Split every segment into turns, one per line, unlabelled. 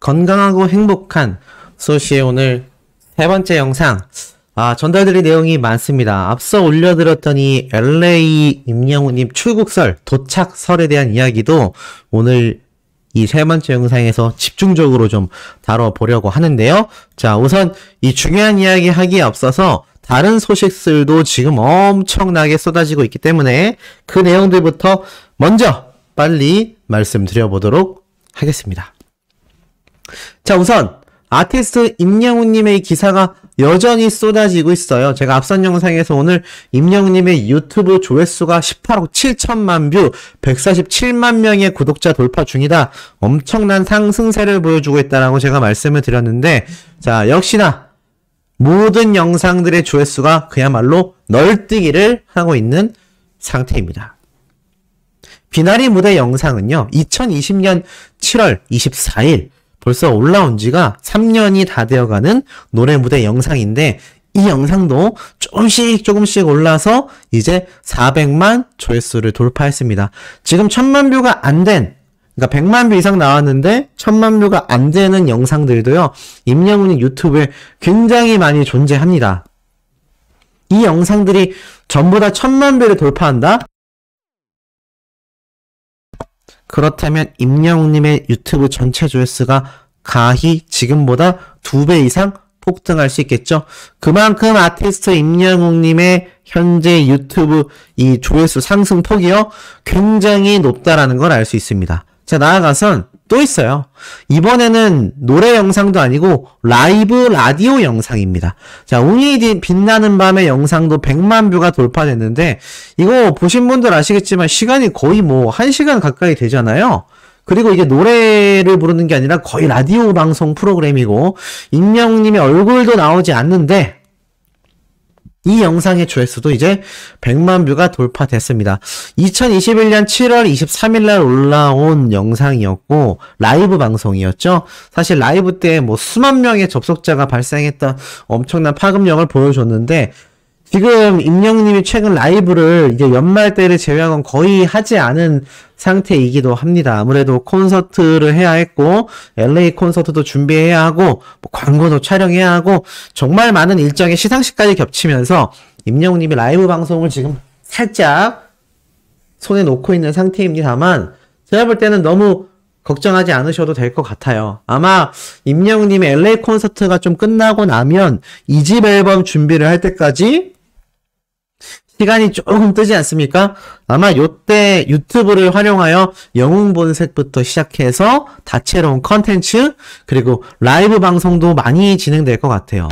건강하고 행복한 소시의 오늘 세 번째 영상. 전달드릴 내용이 많습니다. 앞서 올려드렸더니 LA 임영웅님 출국설, 도착설에 대한 이야기도 오늘 이 세 번째 영상에서 집중적으로 좀 다뤄보려고 하는데요. 자, 우선 이 중요한 이야기 하기에 앞서서 다른 소식들도 지금 엄청나게 쏟아지고 있기 때문에 그 내용들부터 먼저 빨리 말씀드려보도록 하겠습니다. 자, 우선 아티스트 임영웅님의 기사가 여전히 쏟아지고 있어요. 제가 앞선 영상에서 오늘 임영웅님의 유튜브 조회수가 18억 7천만 뷰, 147만 명의 구독자 돌파 중이다. 엄청난 상승세를 보여주고 있다라고 제가 말씀을 드렸는데, 자, 역시나 모든 영상들의 조회수가 그야말로 널뛰기를 하고 있는 상태입니다. 비나리 무대 영상은요, 2020년 7월 24일 벌써 올라온 지가 3년이 다 되어가는 노래 무대 영상인데, 이 영상도 조금씩 올라서 이제 400만 조회수를 돌파했습니다. 지금 1000만 뷰가 안 된, 그러니까 100만 뷰 이상 나왔는데 1000만 뷰가 안 되는 영상들도요, 임영웅님 유튜브에 굉장히 많이 존재합니다. 이 영상들이 전부 다 1000만 뷰를 돌파한다? 그렇다면 임영웅님의 유튜브 전체 조회수가 가히 지금보다 2배 이상 폭등할 수 있겠죠. 그만큼 아티스트 임영웅님의 현재 유튜브 이 조회수 상승 폭이요, 굉장히 높다라는 걸 알 수 있습니다. 자, 나아가선 또 있어요. 이번에는 노래 영상도 아니고 라이브 라디오 영상입니다. 자, 웅이 빛나는 밤의 영상도 100만 뷰가 돌파됐는데, 이거 보신 분들 아시겠지만 시간이 거의 1시간 가까이 되잖아요. 그리고 이게 노래를 부르는 게 아니라 거의 라디오 방송 프로그램이고 임영웅님의 얼굴도 나오지 않는데, 이 영상의 조회수도 이제 100만 뷰가 돌파됐습니다. 2021년 7월 23일 날 올라온 영상이었고 라이브 방송이었죠. 사실 라이브 때 수만 명의 접속자가 발생했던 엄청난 파급력을 보여줬는데, 지금 임영웅님이 최근 라이브를 이제 연말 때를 제외하고는 거의 하지 않은 상태이기도 합니다. 아무래도 콘서트를 해야 했고, LA 콘서트도 준비해야 하고, 광고도 촬영해야 하고, 정말 많은 일정의 시상식까지 겹치면서 임영웅님이 라이브 방송을 지금 살짝 손에 놓고 있는 상태입니다만, 제가 볼 때는 너무 걱정하지 않으셔도 될 것 같아요. 아마 임영웅님의 LA 콘서트가 좀 끝나고 나면 2집 앨범 준비를 할 때까지 시간이 조금 뜨지 않습니까? 아마 요때 유튜브를 활용하여 영웅 본색부터 시작해서 다채로운 컨텐츠, 그리고 라이브 방송도 많이 진행될 것 같아요.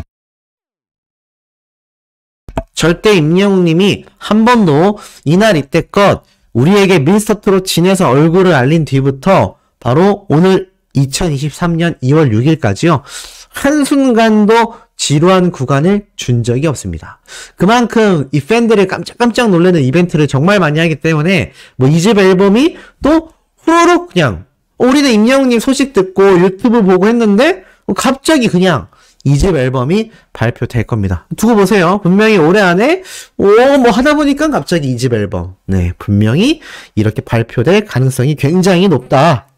절대 임영웅님이 한 번도 이날 이때껏 우리에게 미스터트롯 진에서 얼굴을 알린 뒤부터 바로 오늘 2023년 2월 6일까지요. 한순간도 지루한 구간을 준 적이 없습니다. 그만큼 이 팬들을 깜짝 놀라는 이벤트를 정말 많이 하기 때문에 2집 앨범이 또 후루룩 그냥 우리는 임영웅님 소식 듣고 유튜브 보고 했는데 갑자기 그냥 2집 앨범이 발표될 겁니다. 두고 보세요. 분명히 올해 안에 하다 보니까 갑자기 2집 앨범, 네, 분명히 이렇게 발표될 가능성이 굉장히 높다.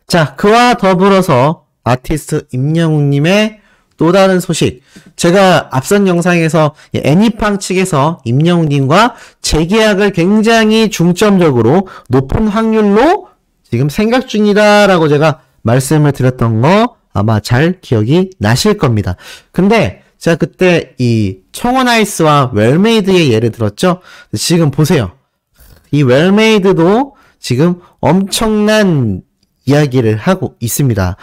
자, 그와 더불어서 아티스트 임영웅님의 또 다른 소식. 제가 앞선 영상에서 애니팡 측에서 임영웅님과 재계약을 굉장히 중점적으로 높은 확률로 지금 생각 중이다라고 제가 말씀을 드렸던 거 아마 잘 기억이 나실 겁니다. 근데 제가 그때 이 청원아이스와 웰메이드의 예를 들었죠? 지금 보세요. 이 웰메이드도 지금 엄청난 이야기를 하고 있습니다.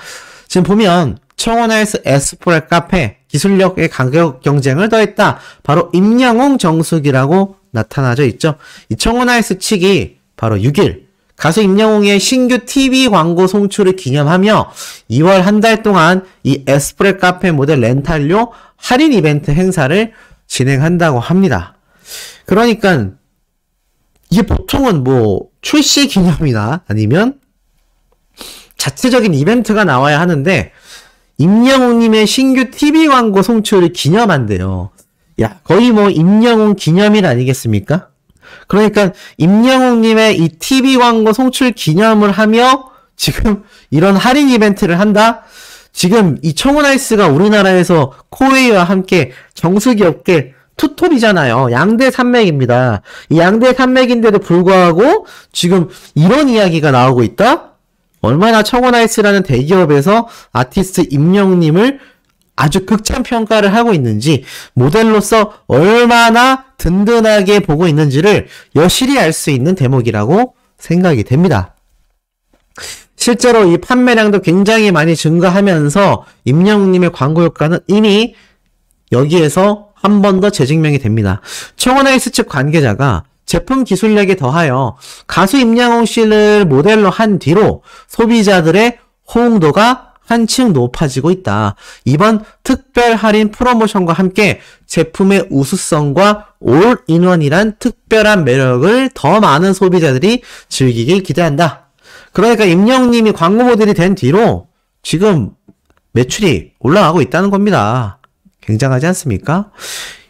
지금 보면 청원아이스 에스프레 카페 기술력의 가격 경쟁을 더했다. 바로 임영웅 정수기라고 나타나져 있죠. 이 청원아이스 측이 바로 6일 가수 임영웅의 신규 TV 광고 송출을 기념하며 2월 한 달 동안 이 에스프레 카페 모델 렌탈료 할인 이벤트 행사를 진행한다고 합니다. 그러니까 이게 보통은 출시 기념이나 아니면 자체적인 이벤트가 나와야 하는데, 임영웅님의 신규 TV 광고 송출을 기념한대요. 야, 거의 임영웅 기념일 아니겠습니까? 그러니까 임영웅님의 이 TV 광고 송출 기념을 하며 지금 이런 할인 이벤트를 한다? 지금 이 청혼아이스가 우리나라에서 코웨이와 함께 정수기 업계 투톱이잖아요. 양대 산맥입니다. 이 양대 산맥인데도 불구하고 지금 이런 이야기가 나오고 있다? 얼마나 청혼아이스라는 대기업에서 아티스트 임영웅님을 아주 극찬 평가를 하고 있는지, 모델로서 얼마나 든든하게 보고 있는지를 여실히 알 수 있는 대목이라고 생각이 됩니다. 실제로 이 판매량도 굉장히 많이 증가하면서 임영웅님의 광고 효과는 이미 여기에서 한 번 더 재증명이 됩니다. 청혼아이스 측 관계자가 제품 기술력에 더하여 가수 임영웅 씨를 모델로 한 뒤로 소비자들의 호응도가 한층 높아지고 있다. 이번 특별 할인 프로모션과 함께 제품의 우수성과 올인원이란 특별한 매력을 더 많은 소비자들이 즐기길 기대한다. 그러니까 임영웅님이 광고 모델이 된 뒤로 지금 매출이 올라가고 있다는 겁니다. 굉장하지 않습니까?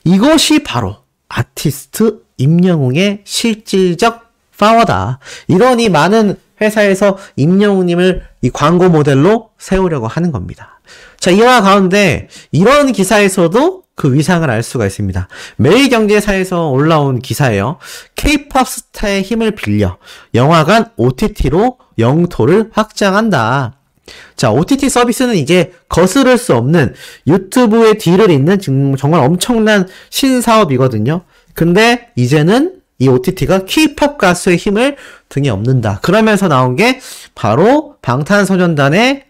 이것이 바로 아티스트 임영웅의 실질적 파워다. 이러니 많은 회사에서 임영웅님을 이 광고 모델로 세우려고 하는 겁니다. 자, 이와 가운데 이런 기사에서도 그 위상을 알 수가 있습니다. 매일경제사에서 올라온 기사예요. K-POP 스타의 힘을 빌려 영화관 OTT로 영토를 확장한다. 자, OTT 서비스는 이제 거스를 수 없는 유튜브의 뒤를 잇는 정말 엄청난 신사업이거든요. 근데 이제는 이 OTT가 K-POP 가수의 힘을 등에 업는다. 그러면서 나온 게 바로 방탄소년단의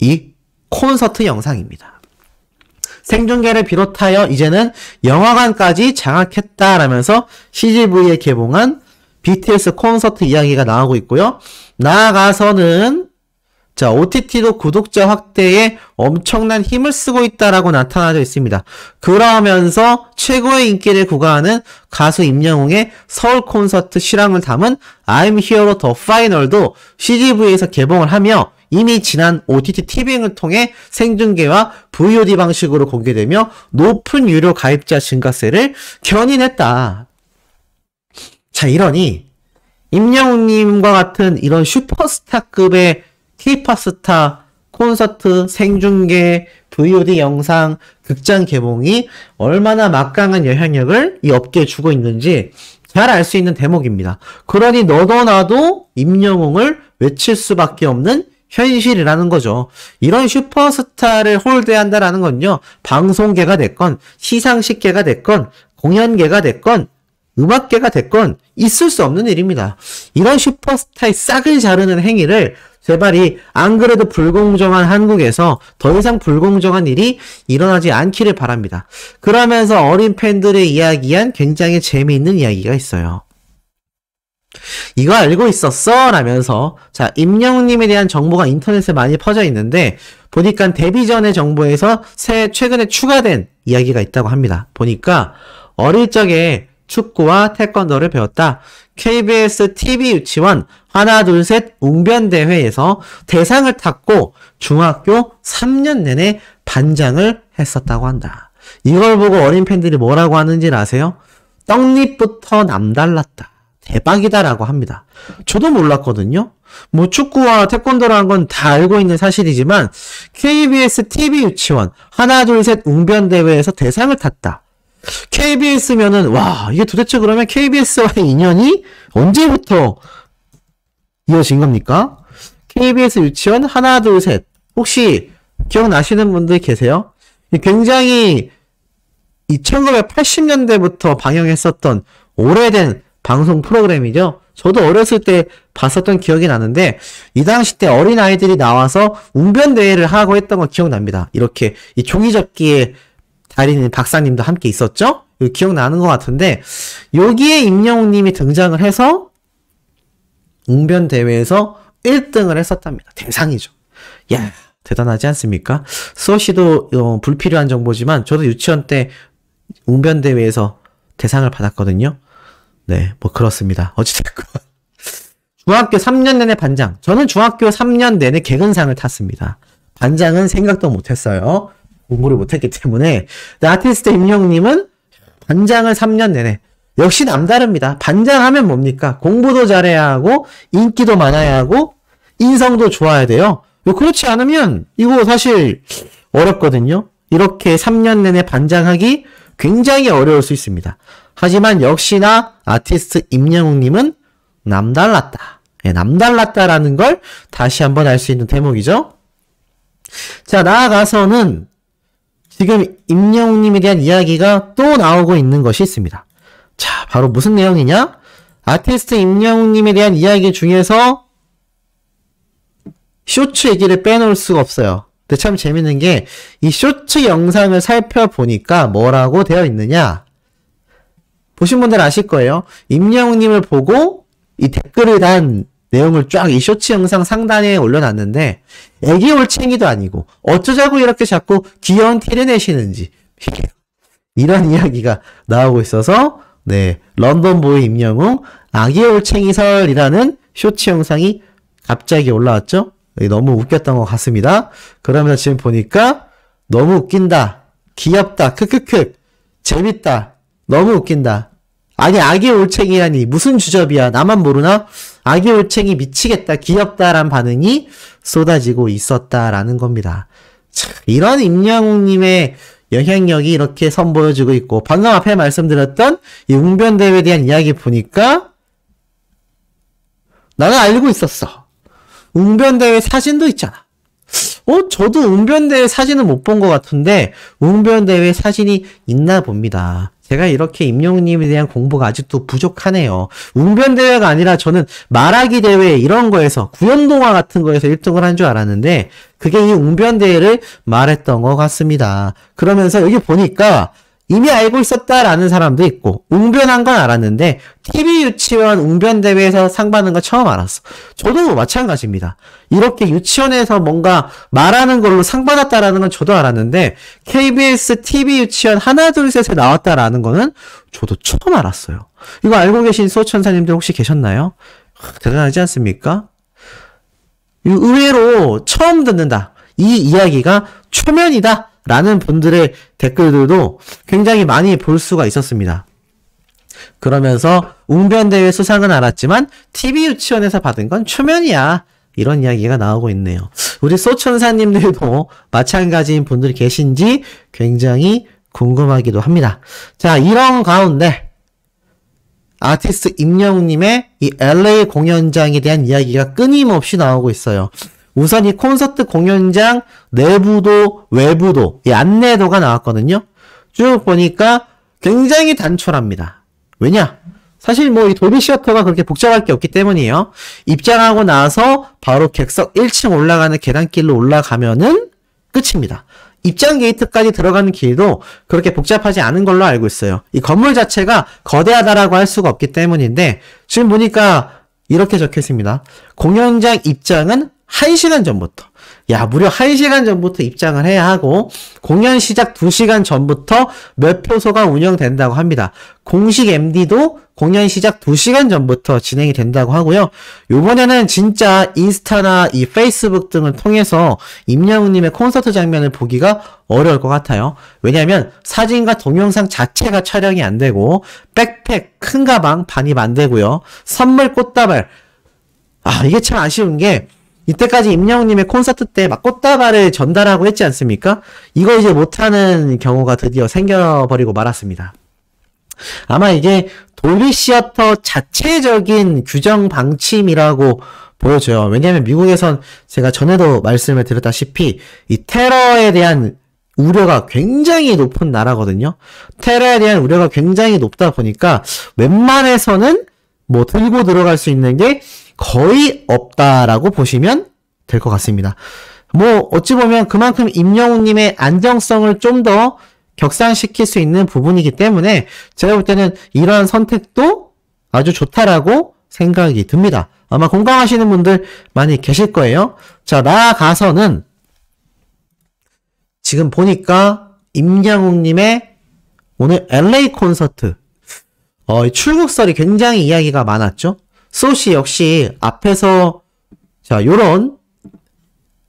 이 콘서트 영상입니다. 생중계를 비롯하여 이제는 영화관까지 장악했다라면서 CGV에 개봉한 BTS 콘서트 이야기가 나오고 있고요. 나아가서는 자, OTT도 구독자 확대에 엄청난 힘을 쓰고 있다라고 나타나져 있습니다. 그러면서 최고의 인기를 구가하는 가수 임영웅의 서울 콘서트 실황을 담은 I'm Hero The Final도 CGV에서 개봉을 하며 이미 지난 OTT 티빙을 통해 생중계와 VOD 방식으로 공개되며 높은 유료 가입자 증가세를 견인했다. 자, 이러니 임영웅님과 같은 이런 슈퍼스타급의 K-POP 스타 콘서트, 생중계, VOD 영상, 극장 개봉이 얼마나 막강한 영향력을 이 업계에 주고 있는지 잘 알 수 있는 대목입니다. 그러니 너도 나도 임영웅을 외칠 수밖에 없는 현실이라는 거죠. 이런 슈퍼스타를 홀대한다라는 건요, 방송계가 됐건 시상식계가 됐건 공연계가 됐건 음악계가 됐건 있을 수 없는 일입니다. 이런 슈퍼스타의 싹을 자르는 행위를 제발 이 안 그래도 불공정한 한국에서 더 이상 불공정한 일이 일어나지 않기를 바랍니다. 그러면서 어린 팬들의 이야기한 굉장히 재미있는 이야기가 있어요. 이거 알고 있었어? 라면서 자, 임영웅님에 대한 정보가 인터넷에 많이 퍼져 있는데 보니까 데뷔 전의 정보에서 최근에 추가된 이야기가 있다고 합니다. 보니까 어릴 적에 축구와 태권도를 배웠다. KBS TV 유치원 하나 둘 셋 웅변대회에서 대상을 탔고 중학교 3년 내내 반장을 했었다고 한다. 이걸 보고 어린 팬들이 뭐라고 하는지 아세요? 떡잎부터 남달랐다. 대박이다라고 합니다. 저도 몰랐거든요. 뭐 축구와 태권도라는 건 다 알고 있는 사실이지만 KBS TV 유치원 하나 둘 셋 웅변대회에서 대상을 탔다. KBS면은 와, 이게 도대체 그러면 KBS와의 인연이 언제부터 이어진 겁니까? KBS 유치원 하나 둘 셋 혹시 기억나시는 분들 계세요? 굉장히 1980년대부터 방영했었던 오래된 방송 프로그램이죠. 저도 어렸을 때 봤었던 기억이 나는데 이 당시 때 어린아이들이 나와서 웅변대회를 하고 했던 거 기억납니다. 이렇게 이 종이접기에 달인 박사님도 함께 있었죠? 기억나는 것 같은데 여기에 임영웅님이 등장을 해서 웅변대회에서 1등을 했었답니다. 대상이죠. 야, 대단하지 않습니까? 수호씨도 불필요한 정보지만 저도 유치원 때 웅변대회에서 대상을 받았거든요. 네, 뭐 그렇습니다. 어찌됐건 중학교 3년 내내 반장. 저는 중학교 3년 내내 개근상을 탔습니다. 반장은 생각도 못했어요. 공부를 못했기 때문에. 아티스트 임영웅님은 반장을 3년 내내. 역시 남다릅니다. 반장하면 뭡니까? 공부도 잘해야 하고 인기도 많아야 하고 인성도 좋아야 돼요. 그렇지 않으면 이거 사실 어렵거든요. 이렇게 3년 내내 반장하기 굉장히 어려울 수 있습니다. 하지만 역시나 아티스트 임영웅님은 남달랐다. 예, 남달랐다라는 걸 다시 한번 알 수 있는 대목이죠. 자, 나아가서는 지금 임영웅님에 대한 이야기가 또 나오고 있는 것이 있습니다. 자, 바로 무슨 내용이냐? 아티스트 임영웅님에 대한 이야기 중에서 쇼츠 얘기를 빼놓을 수가 없어요. 근데 참 재밌는 게 이 쇼츠 영상을 살펴보니까 뭐라고 되어 있느냐? 보신 분들 아실 거예요. 임영웅님을 보고 이 댓글을 단 내용을 쫙 이 쇼츠 영상 상단에 올려놨는데 애기 올챙이도 아니고 어쩌자고 이렇게 자꾸 귀여운 티를 내시는지 이런 이야기가 나오고 있어서 네, 런던보이 임영웅 아기 올챙이설이라는 쇼츠 영상이 갑자기 올라왔죠. 너무 웃겼던 것 같습니다. 그러면서 지금 보니까 너무 웃긴다, 귀엽다, 크크크, 재밌다, 너무 웃긴다. 아니 아기 올챙이라니 무슨 주접이야, 나만 모르나? 아기 올챙이 미치겠다, 귀엽다란 반응이 쏟아지고 있었다라는 겁니다. 참, 이런 임영웅님의 영향력이 이렇게 선보여지고 있고, 방금 앞에 말씀드렸던 이 웅변대회에 대한 이야기 보니까 나는 알고 있었어. 웅변대회 사진도 있잖아. 저도 웅변대회 사진은 못 본 것 같은데 웅변대회 사진이 있나 봅니다. 제가 이렇게 임영웅님에 대한 공부가 아직도 부족하네요. 웅변대회가 아니라 저는 말하기 대회 이런 거에서 구연동화 같은 거에서 1등을 한 줄 알았는데 그게 이 웅변대회를 말했던 것 같습니다. 그러면서 여기 보니까 이미 알고 있었다라는 사람도 있고 웅변한 건 알았는데 TV 유치원 웅변대회에서 상 받는 거 처음 알았어. 저도 마찬가지입니다. 이렇게 유치원에서 뭔가 말하는 걸로 상 받았다라는 건 저도 알았는데 KBS TV 유치원 하나 둘 셋에 나왔다라는 거는 저도 처음 알았어요. 이거 알고 계신 수호천사님들 혹시 계셨나요? 대단하지 않습니까? 의외로 처음 듣는다. 이 이야기가 초면이다. 라는 분들의 댓글들도 굉장히 많이 볼 수가 있었습니다. 그러면서 웅변대회 수상은 알았지만 TV 유치원에서 받은 건 초면이야. 이런 이야기가 나오고 있네요. 우리 소천사님들도 마찬가지인 분들이 계신지 굉장히 궁금하기도 합니다. 자, 이런 가운데 아티스트 임영웅님의 이 LA 공연장에 대한 이야기가 끊임없이 나오고 있어요. 우선 이 콘서트 공연장 내부도 외부도 이 안내도가 나왔거든요. 쭉 보니까 굉장히 단촐합니다. 왜냐? 사실 뭐 이 돌비 시어터가 그렇게 복잡할 게 없기 때문이에요. 입장하고 나서 바로 객석 1층 올라가는 계단길로 올라가면은 끝입니다. 입장 게이트까지 들어가는 길도 그렇게 복잡하지 않은 걸로 알고 있어요. 이 건물 자체가 거대하다라고 할 수가 없기 때문인데 지금 보니까 이렇게 적혀 있습니다. 공연장 입장은 1시간 전부터. 야, 무려 1시간 전부터 입장을 해야 하고 공연 시작 2시간 전부터 몇 표소가 운영된다고 합니다. 공식 MD도 공연 시작 2시간 전부터 진행이 된다고 하고요. 요번에는 진짜 인스타나 이 페이스북 등을 통해서 임영웅님의 콘서트 장면을 보기가 어려울 것 같아요. 왜냐하면 사진과 동영상 자체가 촬영이 안 되고 백팩, 큰 가방 반입 안 되고요. 선물 꽃다발. 이게 참 아쉬운 게 이때까지 임영웅님의 콘서트 때 막 꽃다발을 전달하고 했지 않습니까? 이거 이제 못하는 경우가 드디어 생겨버리고 말았습니다. 아마 이게 돌비 시어터 자체적인 규정 방침이라고 보여져요. 왜냐하면 미국에선 제가 전에도 말씀을 드렸다시피 이 테러에 대한 우려가 굉장히 높은 나라거든요. 테러에 대한 우려가 굉장히 높다 보니까 웬만해서는 뭐 들고 들어갈 수 있는 게 거의 없다라고 보시면 될 것 같습니다. 뭐 어찌 보면 그만큼 임영웅님의 안정성을 좀 더 격상시킬 수 있는 부분이기 때문에 제가 볼 때는 이러한 선택도 아주 좋다라고 생각이 듭니다. 아마 공감하시는 분들 많이 계실 거예요. 자, 나아가서는 지금 보니까 임영웅님의 오늘 LA 콘서트 출국설이 굉장히 이야기가 많았죠. 소시 역시 앞에서 자 요런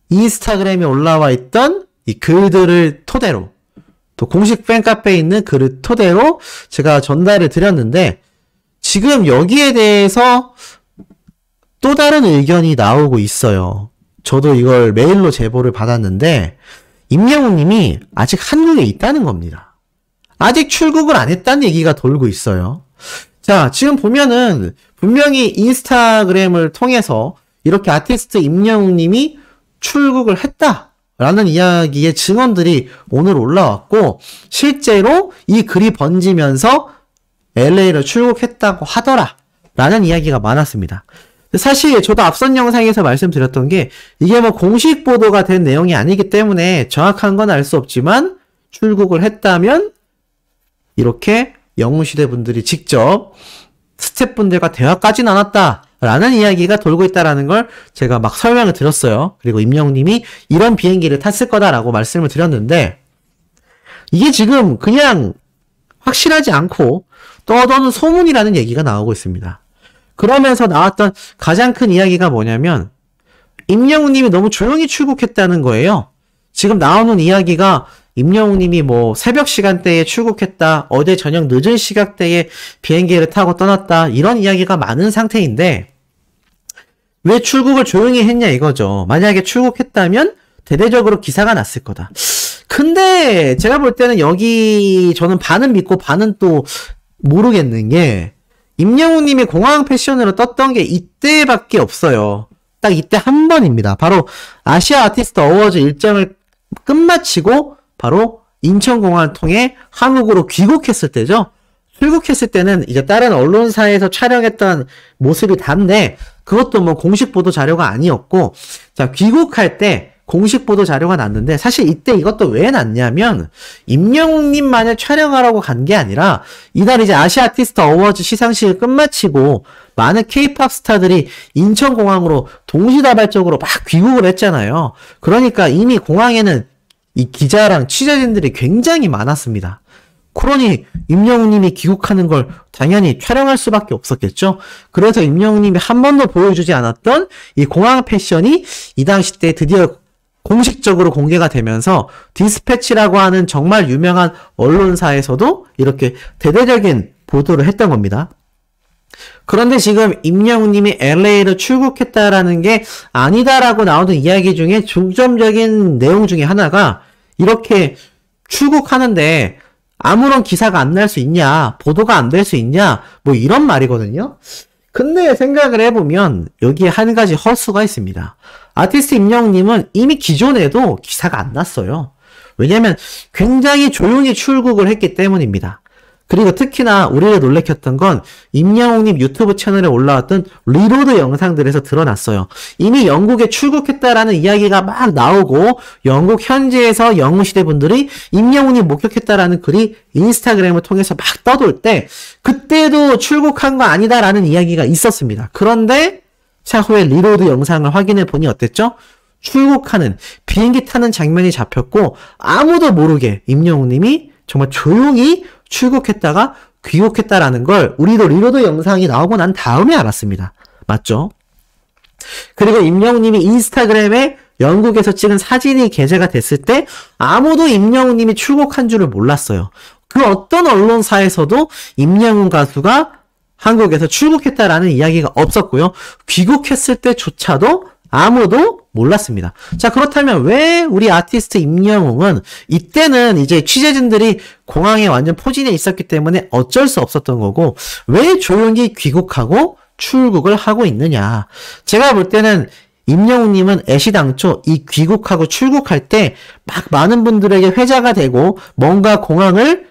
인스타그램에 올라와 있던 이 글들을 토대로 또 공식 팬카페에 있는 글을 토대로 제가 전달을 드렸는데 지금 여기에 대해서 또 다른 의견이 나오고 있어요. 저도 이걸 메일로 제보를 받았는데 임영웅님이 아직 한국에 있다는 겁니다. 아직 출국을 안 했다는 얘기가 돌고 있어요. 자, 지금 보면은 분명히 인스타그램을 통해서 이렇게 아티스트 임영웅님이 출국을 했다라는 이야기의 증언들이 오늘 올라왔고 실제로 이 글이 번지면서 LA로 출국했다고 하더라라는 이야기가 많았습니다. 사실 저도 앞선 영상에서 말씀드렸던 게 이게 뭐 공식 보도가 된 내용이 아니기 때문에 정확한 건 알 수 없지만 출국을 했다면 이렇게 영웅시대 분들이 직접 스태프분들과 대화까지 나눴다라는 이야기가 돌고 있다라는 걸 제가 막 설명을 드렸어요. 그리고 임영웅님이 이런 비행기를 탔을 거다라고 말씀을 드렸는데 이게 지금 그냥 확실하지 않고 떠도는 소문이라는 얘기가 나오고 있습니다. 그러면서 나왔던 가장 큰 이야기가 뭐냐면 임영웅님이 너무 조용히 출국했다는 거예요. 지금 나오는 이야기가 임영웅님이 뭐 새벽 시간대에 출국했다, 어제 저녁 늦은 시각대에 비행기를 타고 떠났다 이런 이야기가 많은 상태인데 왜 출국을 조용히 했냐 이거죠. 만약에 출국했다면 대대적으로 기사가 났을 거다. 근데 제가 볼 때는 여기 저는 반은 믿고 반은 또 모르겠는 게 임영웅님이 공항 패션으로 떴던 게 이때밖에 없어요. 딱 이때 한 번입니다. 바로 아시아 아티스트 어워즈 일정을 끝마치고 바로 인천공항을 통해 한국으로 귀국했을 때죠. 출국했을 때는 이제 다른 언론사에서 촬영했던 모습이 다인데 그것도 뭐 공식 보도 자료가 아니었고 자 귀국할 때 공식 보도 자료가 났는데 사실 이때 이것도 왜 났냐면 임영웅님만을 촬영하라고 간 게 아니라 이날 이제 아시아 아티스트 어워즈 시상식을 끝마치고 많은 K-팝 스타들이 인천공항으로 동시다발적으로 막 귀국을 했잖아요. 그러니까 이미 공항에는 이 기자랑 취재진들이 굉장히 많았습니다. 그러니 임영웅님이 귀국하는 걸 당연히 촬영할 수밖에 없었겠죠. 그래서 임영웅님이 한 번도 보여주지 않았던 이 공항 패션이 이 당시 때 드디어 공식적으로 공개가 되면서 디스패치라고 하는 정말 유명한 언론사에서도 이렇게 대대적인 보도를 했던 겁니다. 그런데 지금 임영웅님이 LA로 출국했다라는 게 아니다라고 나오는 이야기 중에 중점적인 내용 중에 하나가 이렇게 출국하는데 아무런 기사가 안 날 수 있냐, 보도가 안 될 수 있냐, 뭐 이런 말이거든요. 근데 생각을 해보면 여기에 한 가지 허수가 있습니다. 아티스트 임영웅님은 이미 기존에도 기사가 안 났어요. 왜냐면 굉장히 조용히 출국을 했기 때문입니다. 그리고 특히나 우리를 놀래켰던 건 임영웅님 유튜브 채널에 올라왔던 리로드 영상들에서 드러났어요. 이미 영국에 출국했다라는 이야기가 막 나오고 영국 현지에서 영웅시대 분들이 임영웅님 목격했다라는 글이 인스타그램을 통해서 막 떠돌 때 그때도 출국한 거 아니다라는 이야기가 있었습니다. 그런데 차후에 리로드 영상을 확인해 보니 어땠죠? 출국하는 비행기 타는 장면이 잡혔고 아무도 모르게 임영웅님이 정말 조용히 출국했다가 귀국했다라는 걸 우리도 리로드 영상이 나오고 난 다음에 알았습니다. 맞죠? 그리고 임영웅님이 인스타그램에 영국에서 찍은 사진이 게재가 됐을 때 아무도 임영웅님이 출국한 줄을 몰랐어요. 그 어떤 언론사에서도 임영웅 가수가 한국에서 출국했다라는 이야기가 없었고요. 귀국했을 때조차도 아무도 몰랐습니다. 자, 그렇다면 왜 우리 아티스트 임영웅은 이때는 이제 취재진들이 공항에 완전 포진해 있었기 때문에 어쩔 수 없었던 거고 왜 조용히 귀국하고 출국을 하고 있느냐. 제가 볼 때는 임영웅님은 애시당초 이 귀국하고 출국할 때 막 많은 분들에게 회자가 되고 뭔가 공항을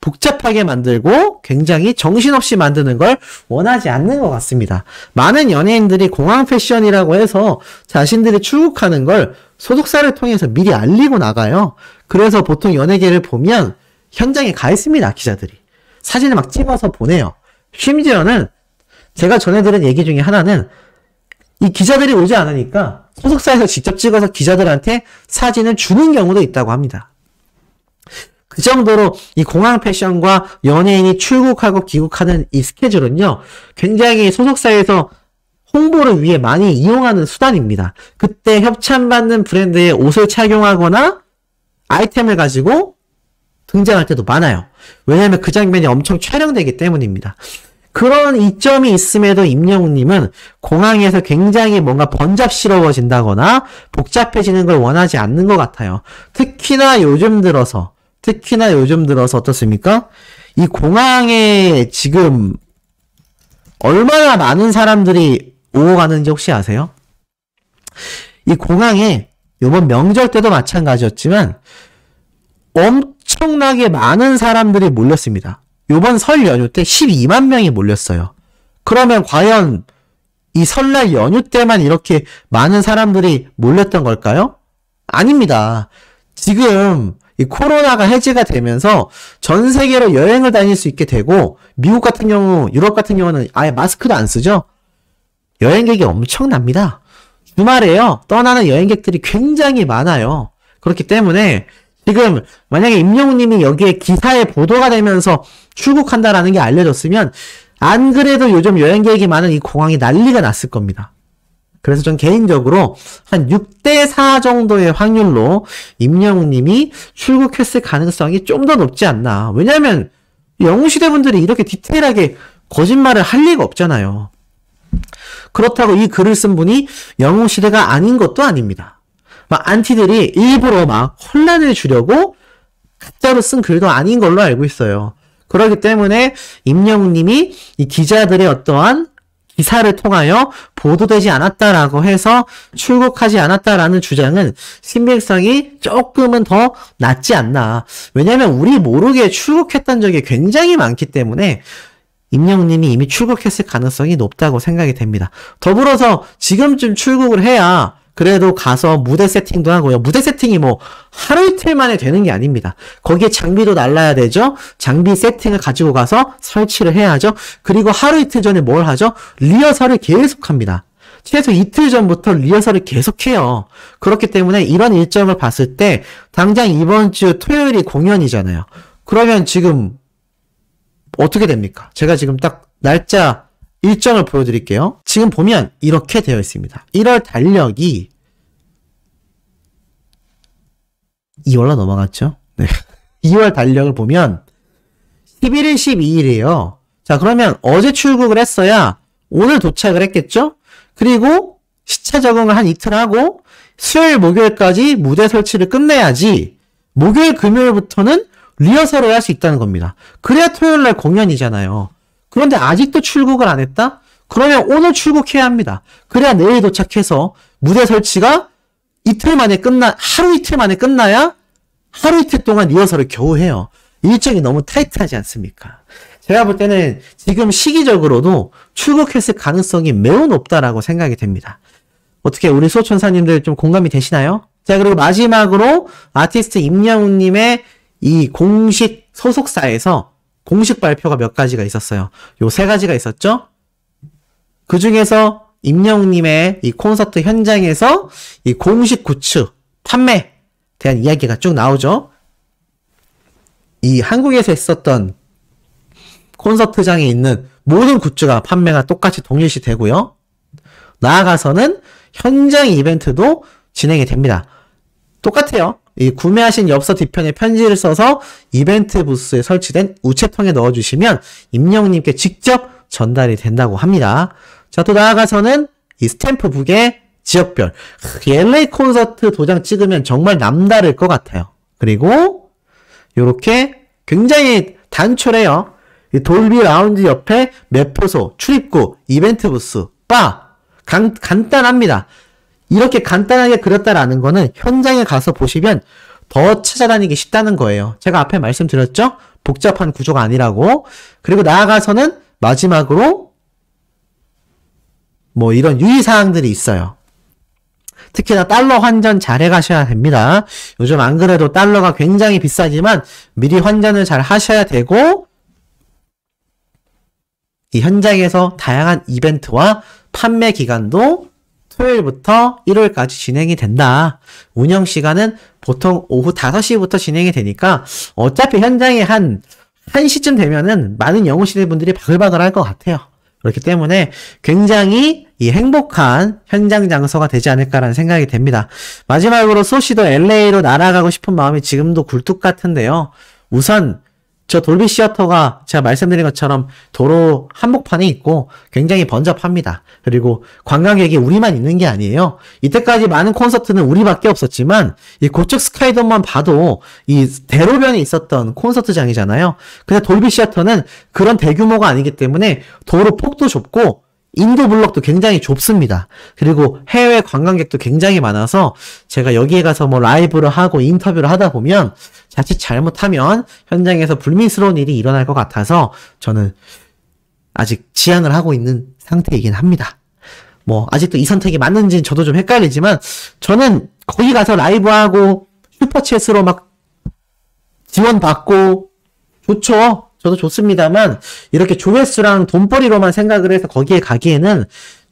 복잡하게 만들고 굉장히 정신없이 만드는 걸 원하지 않는 것 같습니다. 많은 연예인들이 공항 패션이라고 해서 자신들이 출국하는 걸 소속사를 통해서 미리 알리고 나가요. 그래서 보통 연예계를 보면 현장에 가 있습니다. 기자들이. 사진을 막 찍어서 보내요. 심지어는 제가 전해들은 얘기 중에 하나는 이 기자들이 오지 않으니까 소속사에서 직접 찍어서 기자들한테 사진을 주는 경우도 있다고 합니다. 그 정도로 이 공항 패션과 연예인이 출국하고 귀국하는 이 스케줄은요, 굉장히 소속사에서 홍보를 위해 많이 이용하는 수단입니다. 그때 협찬받는 브랜드의 옷을 착용하거나 아이템을 가지고 등장할 때도 많아요. 왜냐하면 그 장면이 엄청 촬영되기 때문입니다. 그런 이점이 있음에도 임영웅님은 공항에서 굉장히 뭔가 번잡스러워진다거나 복잡해지는 걸 원하지 않는 것 같아요. 특히나 요즘 들어서 어떻습니까? 이 공항에 지금 얼마나 많은 사람들이 오고 가는지 혹시 아세요? 이 공항에 이번 명절 때도 마찬가지였지만 엄청나게 많은 사람들이 몰렸습니다. 이번 설 연휴 때 12만 명이 몰렸어요. 그러면 과연 이 설날 연휴 때만 이렇게 많은 사람들이 몰렸던 걸까요? 아닙니다. 지금 이 코로나가 해제가 되면서 전 세계로 여행을 다닐 수 있게 되고 미국 같은 경우, 유럽 같은 경우는 아예 마스크도 안 쓰죠? 여행객이 엄청납니다. 주말에요. 떠나는 여행객들이 굉장히 많아요. 그렇기 때문에 지금 만약에 임영웅님이 여기에 기사에 보도가 되면서 출국한다라는 게 알려졌으면 안 그래도 요즘 여행객이 많은 이 공항이 난리가 났을 겁니다. 그래서 전 개인적으로 한 6대4 정도의 확률로 임영웅님이 출국했을 가능성이 좀 더 높지 않나. 왜냐하면 영웅시대 분들이 이렇게 디테일하게 거짓말을 할 리가 없잖아요. 그렇다고 이 글을 쓴 분이 영웅시대가 아닌 것도 아닙니다. 막 안티들이 일부러 막 혼란을 주려고 가짜로 쓴 글도 아닌 걸로 알고 있어요. 그렇기 때문에 임영웅님이 이 기자들의 어떠한 기사를 통하여 보도되지 않았다라고 해서 출국하지 않았다라는 주장은 신빙성이 조금은 더 낮지 않나. 왜냐하면 우리 모르게 출국했던 적이 굉장히 많기 때문에 임영웅님이 이미 출국했을 가능성이 높다고 생각이 됩니다. 더불어서 지금쯤 출국을 해야 그래도 가서 무대 세팅도 하고요. 무대 세팅이 뭐 하루 이틀 만에 되는 게 아닙니다. 거기에 장비도 날라야 되죠. 장비 세팅을 가지고 가서 설치를 해야죠. 그리고 하루 이틀 전에 뭘 하죠? 리허설을 계속합니다. 최소 이틀 전부터 리허설을 계속해요. 그렇기 때문에 이런 일정을 봤을 때 당장 이번 주 토요일이 공연이잖아요. 그러면 지금 어떻게 됩니까? 제가 지금 딱 날짜 일정을 보여드릴게요. 지금 보면 이렇게 되어 있습니다. 1월 달력이 2월로 넘어갔죠? 네. 2월 달력을 보면 11일, 12일이에요. 자, 그러면 어제 출국을 했어야 오늘 도착을 했겠죠? 그리고 시차 적응을 한 이틀 하고 수요일, 목요일까지 무대 설치를 끝내야지 목요일, 금요일부터는 리허설을 할 수 있다는 겁니다. 그래야 토요일날 공연이잖아요. 그런데 아직도 출국을 안 했다? 그러면 오늘 출국해야 합니다. 그래야 내일 도착해서 무대 설치가 하루 이틀 만에 끝나야 하루 이틀 동안 리허설을 겨우 해요. 일정이 너무 타이트하지 않습니까? 제가 볼 때는 지금 시기적으로도 출국했을 가능성이 매우 높다라고 생각이 됩니다. 어떻게 우리 수호천사님들 좀 공감이 되시나요? 자, 그리고 마지막으로 아티스트 임영웅님의 이 공식 소속사에서 공식 발표가 몇 가지가 있었어요. 요 세 가지가 있었죠? 그 중에서 임영웅님의 이 콘서트 현장에서 이 공식 굿즈 판매에 대한 이야기가 쭉 나오죠. 이 한국에서 있었던 콘서트장에 있는 모든 굿즈가 판매가 똑같이 동일시 되고요. 나아가서는 현장 이벤트도 진행이 됩니다. 똑같아요. 이 구매하신 엽서 뒤편에 편지를 써서 이벤트 부스에 설치된 우체통에 넣어주시면 임영웅님께 직접 전달이 된다고 합니다. 자, 또 나아가서는 이 스탬프북의 지역별 LA 콘서트 도장 찍으면 정말 남다를 것 같아요. 그리고 요렇게 굉장히 단촐해요. 이 돌비 라운지 옆에 매표소, 출입구, 이벤트 부스, 바 간단합니다. 이렇게 간단하게 그렸다라는 거는 현장에 가서 보시면 더 찾아다니기 쉽다는 거예요. 제가 앞에 말씀드렸죠? 복잡한 구조가 아니라고. 그리고 나아가서는 마지막으로 뭐 이런 유의사항들이 있어요. 특히나 달러 환전 잘 해가셔야 됩니다. 요즘 안 그래도 달러가 굉장히 비싸지만 미리 환전을 잘 하셔야 되고 이 현장에서 다양한 이벤트와 판매 기간도 토요일부터 일요일까지 진행이 된다. 운영 시간은 보통 오후 5시부터 진행이 되니까 어차피 현장에 한 1시쯤 되면은 많은 영웅시대 분들이 바글바글 할 것 같아요. 그렇기 때문에 굉장히 이 행복한 현장 장소가 되지 않을까라는 생각이 됩니다. 마지막으로 소시도 LA로 날아가고 싶은 마음이 지금도 굴뚝 같은데요. 우선 저 돌비 시어터가 제가 말씀드린 것처럼 도로 한복판에 있고 굉장히 번잡합니다. 그리고 관광객이 우리만 있는 게 아니에요. 이때까지 많은 콘서트는 우리밖에 없었지만 이 고척 스카이돔만 봐도 이 대로변에 있었던 콘서트장이잖아요. 근데 돌비 시어터는 그런 대규모가 아니기 때문에 도로 폭도 좁고 인도 블록도 굉장히 좁습니다. 그리고 해외 관광객도 굉장히 많아서 제가 여기에 가서 뭐 라이브를 하고 인터뷰를 하다 보면 자칫 잘못하면 현장에서 불미스러운 일이 일어날 것 같아서 저는 아직 지양을 하고 있는 상태이긴 합니다. 뭐 아직도 이 선택이 맞는지는 저도 좀 헷갈리지만 저는 거기 가서 라이브하고 슈퍼챗으로 막 지원받고 좋죠. 저도 좋습니다만 이렇게 조회수랑 돈벌이로만 생각을 해서 거기에 가기에는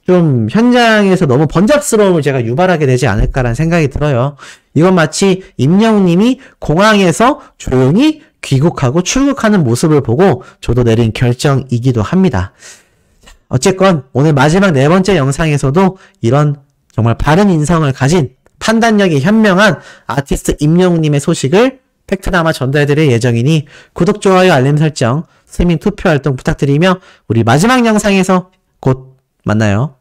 좀 현장에서 너무 번잡스러움을 제가 유발하게 되지 않을까라는 생각이 들어요. 이건 마치 임영웅님이 공항에서 조용히 귀국하고 출국하는 모습을 보고 저도 내린 결정이기도 합니다. 어쨌건 오늘 마지막 네 번째 영상에서도 이런 정말 바른 인성을 가진 판단력이 현명한 아티스트 임영웅님의 소식을 팩트나마 전달해드릴 예정이니 구독, 좋아요, 알림 설정, 스트리밍 투표 활동 부탁드리며 우리 마지막 영상에서 곧 만나요.